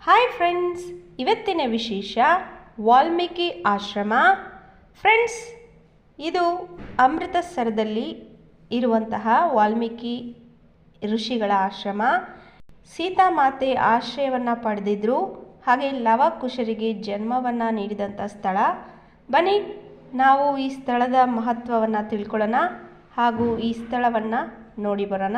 Hi friends, ಇವತ್ತಿನ ವಿಶೇಷ ವಾಲ್ಮೀಕಿ ಆಶ್ರಮ. ಫ್ರೆಂಡ್ಸ್, ಇದು ಅಮೃತಸರದಲ್ಲಿ ಇರುವಂತಹ ವಾಲ್ಮೀಕಿ ಋಷಿಗಳ ಆಶ್ರಮ. ಸೀತಾಮಾತೆ ಆಶ್ರಯವನ್ನು ಪಡೆದಿದ್ದರು, ಹಾಗೆ ಲವಕುಶರಿಗೆ ಜನ್ಮವನ್ನು ನೀಡಿದಂಥ ಸ್ಥಳ. ಬನ್ನಿ ನಾವು ಈ ಸ್ಥಳದ ಮಹತ್ವವನ್ನು ತಿಳ್ಕೊಳ್ಳೋಣ ಹಾಗೂ ಈ ಸ್ಥಳವನ್ನು ನೋಡಿ ಬರೋಣ.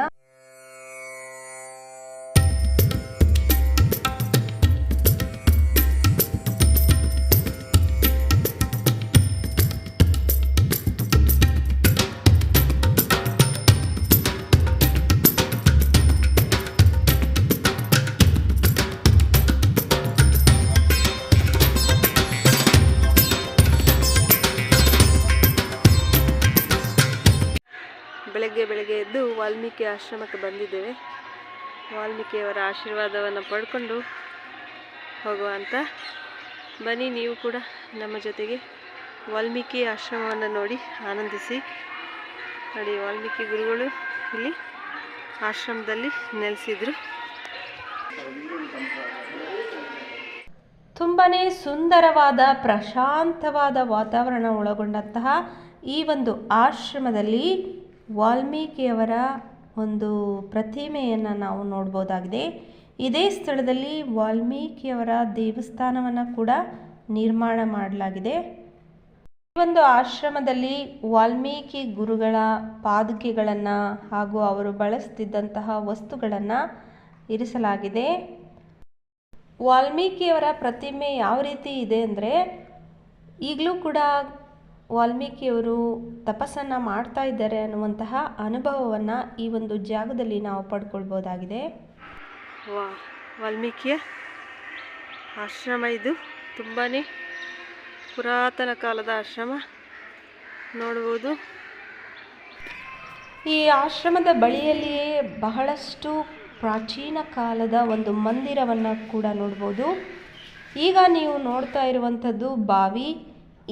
ಬೆಳಗ್ಗೆ ಎದ್ದು ವಾಲ್ಮೀಕಿ ಆಶ್ರಮಕ್ಕೆ ಬಂದಿದ್ದೇವೆ. ವಾಲ್ಮೀಕಿಯವರ ಆಶೀರ್ವಾದವನ್ನು ಪಡ್ಕೊಂಡು ಹೋಗುವಂತ. ಬನ್ನಿ ನೀವು ಕೂಡ ನಮ್ಮ ಜೊತೆಗೆ ವಾಲ್ಮೀಕಿ ಆಶ್ರಮವನ್ನು ನೋಡಿ ಆನಂದಿಸಿ. ನೋಡಿ, ವಾಲ್ಮೀಕಿ ಗುರುಗಳು ಇಲ್ಲಿ ಆಶ್ರಮದಲ್ಲಿ ನೆಲೆಸಿದ್ರು. ತುಂಬಾ ಸುಂದರವಾದ ಪ್ರಶಾಂತವಾದ ವಾತಾವರಣ ಒಳಗೊಂಡಂತಹ ಈ ಒಂದು ಆಶ್ರಮದಲ್ಲಿ ವಾಲ್ಮೀಕಿಯವರ ಒಂದು ಪ್ರತಿಮೆಯನ್ನು ನಾವು ನೋಡ್ಬೋದಾಗಿದೆ. ಇದೇ ಸ್ಥಳದಲ್ಲಿ ವಾಲ್ಮೀಕಿಯವರ ದೇವಸ್ಥಾನವನ್ನು ಕೂಡ ನಿರ್ಮಾಣ ಮಾಡಲಾಗಿದೆ. ಈ ಒಂದು ಆಶ್ರಮದಲ್ಲಿ ವಾಲ್ಮೀಕಿ ಗುರುಗಳ ಪಾದುಕೆಗಳನ್ನು ಹಾಗೂ ಅವರು ಬಳಸ್ತಿದ್ದಂತಹ ವಸ್ತುಗಳನ್ನು ಇರಿಸಲಾಗಿದೆ. ವಾಲ್ಮೀಕಿಯವರ ಪ್ರತಿಮೆ ಯಾವ ರೀತಿ ಇದೆ ಅಂದರೆ, ಈಗಲೂ ಕೂಡ ವಾಲ್ಮೀಕಿಯವರು ತಪಸ್ಸನ್ನು ಮಾಡ್ತಾ ಇದ್ದಾರೆ ಅನ್ನುವಂತಹ ಅನುಭವವನ್ನು ಈ ಒಂದು ಜಾಗದಲ್ಲಿ ನಾವು ಪಡ್ಕೊಳ್ಬೋದಾಗಿದೆ. ವಾಲ್ಮೀಕಿಯ ಆಶ್ರಮ ಇದು. ತುಂಬಾ ಪುರಾತನ ಕಾಲದ ಆಶ್ರಮ ನೋಡ್ಬೋದು. ಈ ಆಶ್ರಮದ ಬಳಿಯಲ್ಲಿಯೇ ಬಹಳಷ್ಟು ಪ್ರಾಚೀನ ಕಾಲದ ಒಂದು ಮಂದಿರವನ್ನು ಕೂಡ ನೋಡ್ಬೋದು. ಈಗ ನೀವು ನೋಡ್ತಾ ಇರುವಂಥದ್ದು ಬಾವಿ.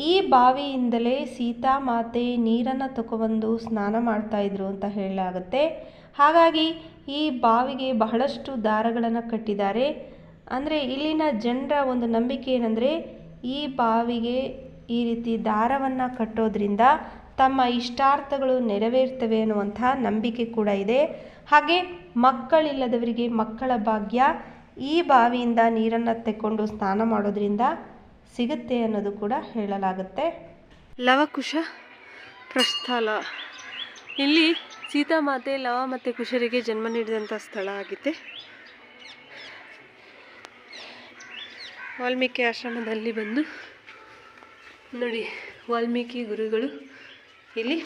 ಈ ಬಾವಿಯಿಂದಲೇ ಸೀತಾಮಾತೆ ನೀರನ್ನು ತಗೊಬಂದು ಸ್ನಾನ ಮಾಡ್ತಾಯಿದ್ರು ಅಂತ ಹೇಳಲಾಗುತ್ತೆ. ಹಾಗಾಗಿ ಈ ಬಾವಿಗೆ ಬಹಳಷ್ಟು ದಾರಗಳನ್ನು ಕಟ್ಟಿದ್ದಾರೆ. ಅಂದರೆ ಇಲ್ಲಿನ ಜನರ ಒಂದು ನಂಬಿಕೆ ಏನಂದರೆ, ಈ ಬಾವಿಗೆ ಈ ರೀತಿ ದಾರವನ್ನು ಕಟ್ಟೋದ್ರಿಂದ ತಮ್ಮ ಇಷ್ಟಾರ್ಥಗಳು ನೆರವೇರ್ತವೆ ಅನ್ನುವಂತಹ ನಂಬಿಕೆ ಕೂಡ ಇದೆ. ಹಾಗೆ ಮಕ್ಕಳಿಲ್ಲದವರಿಗೆ ಮಕ್ಕಳ ಭಾಗ್ಯ ಈ ಬಾವಿಯಿಂದ ನೀರನ್ನು ತೆಕ್ಕೊಂಡು ಸ್ನಾನ ಮಾಡೋದ್ರಿಂದ ಸಿಗುತ್ತೆ ಅನ್ನೋದು ಕೂಡ ಹೇಳಲಾಗುತ್ತೆ. ಲವಕುಶ ಪ್ರಸ್ಥಳ. ಇಲ್ಲಿ ಸೀತಾಮಾತೆ ಲವ ಮತ್ತು ಕುಶರಿಗೆ ಜನ್ಮ ನೀಡಿದಂಥ ಸ್ಥಳ ಆಗಿದೆ. ವಾಲ್ಮೀಕಿ ಆಶ್ರಮದಲ್ಲಿ ಬಂದು ನೋಡಿ, ವಾಲ್ಮೀಕಿ ಗುರುಗಳು ಇಲ್ಲಿ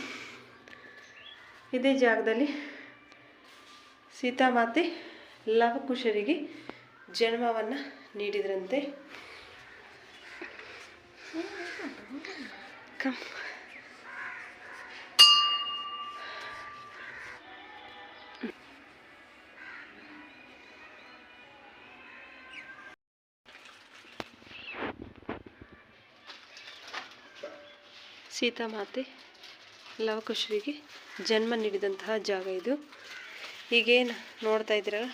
ಇದೇ ಜಾಗದಲ್ಲಿ ಸೀತಾಮಾತೆ ಲವಕುಶರಿಗೆ ಜನ್ಮವನ್ನು ನೀಡಿದ್ರಂತೆ. ಸೀತಾಮಾತೆ ಲವಕುಶರಿಗೆ ಜನ್ಮ ನೀಡಿದಂತಹ ಜಾಗ ಇದು. ಈಗೇನು ನೋಡ್ತಾ ಇದ್ದೀರಲ್ಲ,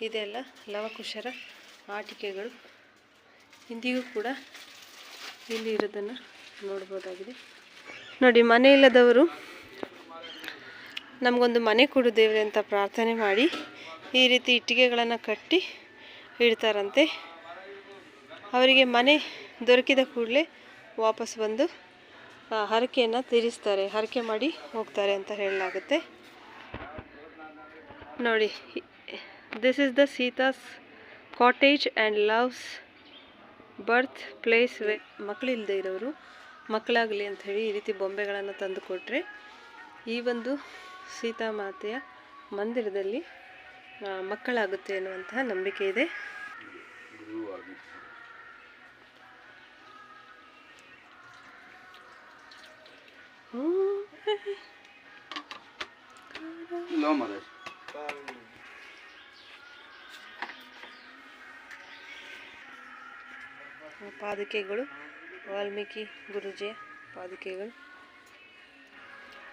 ಇದೆಲ್ಲ ಲವಕುಶರ ಆಟಿಕೆಗಳು. ಇಂದಿಗೂ ಕೂಡ ಇಲ್ಲಿ ಇರೋದನ್ನು ನೋಡ್ಬೋದಾಗಿದೆ. ನೋಡಿ, ಮನೆ ಇಲ್ಲದವರು ನಮಗೊಂದು ಮನೆ ಕೊಡು ದೇವ್ರೆ ಅಂತ ಪ್ರಾರ್ಥನೆ ಮಾಡಿ ಈ ರೀತಿ ಇಟ್ಟಿಗೆಗಳನ್ನು ಕಟ್ಟಿ ಇಡ್ತಾರಂತೆ. ಅವರಿಗೆ ಮನೆ ದೊರಕಿದ ಕೂಡಲೇ ವಾಪಸ್ ಬಂದು ಹರಕೆಯನ್ನು ತೀರಿಸ್ತಾರೆ, ಹರಕೆ ಮಾಡಿ ಹೋಗ್ತಾರೆ ಅಂತ ಹೇಳಲಾಗುತ್ತೆ. ನೋಡಿ, this is the Sita's cottage and Lav's birth place. ಮಕ್ಕಳಿಲ್ಲದೆ ಇರೋರು ಮಕ್ಕಳಾಗಲಿ ಅಂತ ಹೇಳಿ ಈ ರೀತಿ ಬೊಂಬೆಗಳನ್ನು ತಂದು ಕೊಟ್ಟರೆ ಈ ಒಂದು ಸೀತಾಮಾತೆಯ ಮಂದಿರದಲ್ಲಿ ಮಕ್ಕಳಾಗುತ್ತೆ ಎನ್ನುವಂತಹ ನಂಬಿಕೆ ಇದೆ. ಪಾದುಕೆಗಳು, ವಾಲ್ಮೀಕಿ ಗುರುಜಿಯ ಪಾದುಕೆಗಳು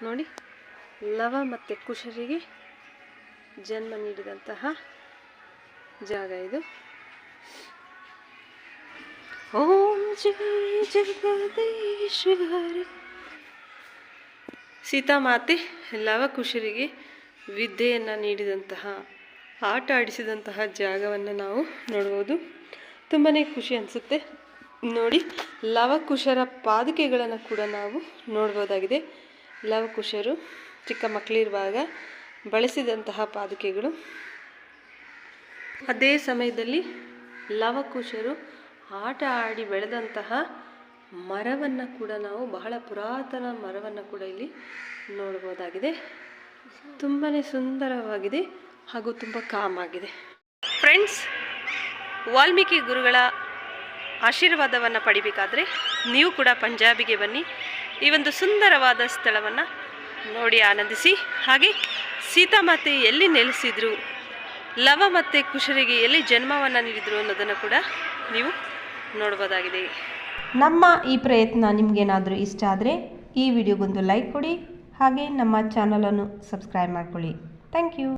ನೋಡಿ. ಲವ ಮತ್ತು ಕುಶರಿಗೆ ಜನ್ಮ ನೀಡಿದಂತಹ ಜಾಗ ಇದು. ಓಂ ಜಯ ಜಗದೀಶ್ವರಿ. ಸೀತಾಮಾತೆ ಲವಕುಶರಿಗೆ ವಿದ್ಯೆಯನ್ನು ನೀಡಿದಂತಹ, ಆಟ ಆಡಿಸಿದಂತಹ ಜಾಗವನ್ನು ನಾವು ನೋಡ್ಬೋದು. ತುಂಬಾ ಖುಷಿ ಅನಿಸುತ್ತೆ ನೋಡಿ. ಲವಕುಶರ ಪಾದುಕೆಗಳನ್ನು ಕೂಡ ನಾವು ನೋಡ್ಬೋದಾಗಿದೆ. ಲವಕುಶರು ಚಿಕ್ಕ ಮಕ್ಕಳಿರುವಾಗ ಬಳಸಿದಂತಹ ಪಾದುಕೆಗಳು. ಅದೇ ಸಮಯದಲ್ಲಿ ಲವಕುಶರು ಆಟ ಆಡಿ ಬೆಳೆದಂತಹ ಮರವನ್ನು ಕೂಡ ನಾವು, ಬಹಳ ಪುರಾತನ ಮರವನ್ನು ಕೂಡ ಇಲ್ಲಿ ನೋಡ್ಬೋದಾಗಿದೆ. ತುಂಬಾ ಸುಂದರವಾಗಿದೆ ಹಾಗೂ ತುಂಬ ಕಾಮ್ ಆಗಿದೆ. ಫ್ರೆಂಡ್ಸ್, ವಾಲ್ಮೀಕಿ ಗುರುಗಳ ಆಶೀರ್ವಾದವನ್ನು ಪಡಿಬೇಕಾದ್ರೆ ನೀವು ಕೂಡ ಪಂಜಾಬಿಗೆ ಬನ್ನಿ. ಈ ಒಂದು ಸುಂದರವಾದ ಸ್ಥಳವನ್ನು ನೋಡಿ ಆನಂದಿಸಿ. ಹಾಗೆ ಸೀತಾಮಾತೆ ಎಲ್ಲಿ ನೆಲೆಸಿದ್ರು, ಲವ ಮತ್ತು ಕುಶರಿಗೆ ಎಲ್ಲಿ ಜನ್ಮವನ್ನು ನೀಡಿದರು ಅನ್ನೋದನ್ನು ಕೂಡ ನೀವು ನೋಡ್ಬೋದಾಗಿದೆ. ನಮ್ಮ ಈ ಪ್ರಯತ್ನ ನಿಮಗೇನಾದರೂ ಇಷ್ಟ ಆದರೆ ಈ ವಿಡಿಯೋಗೊಂದು ಲೈಕ್ ಕೊಡಿ, ಹಾಗೆ ನಮ್ಮ ಚಾನಲನ್ನು ಸಬ್ಸ್ಕ್ರೈಬ್ ಮಾಡ್ಕೊಳ್ಳಿ. Thank you.